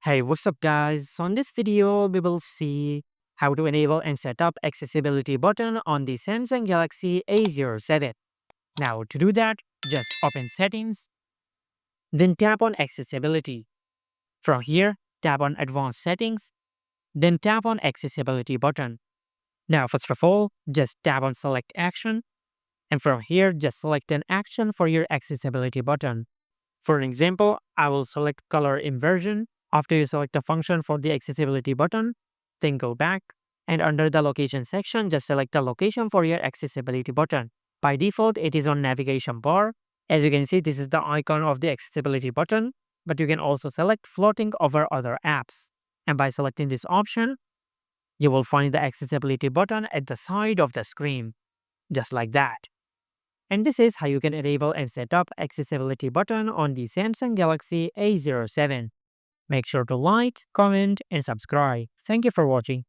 Hey, what's up guys? So in this video, we will see how to enable and set up accessibility button on the Samsung Galaxy A07. Now to do that, just open settings, then tap on accessibility. From here, tap on advanced settings, then tap on accessibility button. Now first of all, just tap on select action, and from here, just select an action for your accessibility button. For an example, I will select color inversion. After you select a function for the accessibility button, then go back and under the location section, just select a location for your accessibility button. By default, it is on navigation bar. As you can see, this is the icon of the accessibility button, but you can also select floating over other apps. And by selecting this option, you will find the accessibility button at the side of the screen, just like that. And this is how you can enable and set up accessibility button on the Samsung Galaxy A07. Make sure to like, comment, and subscribe. Thank you for watching.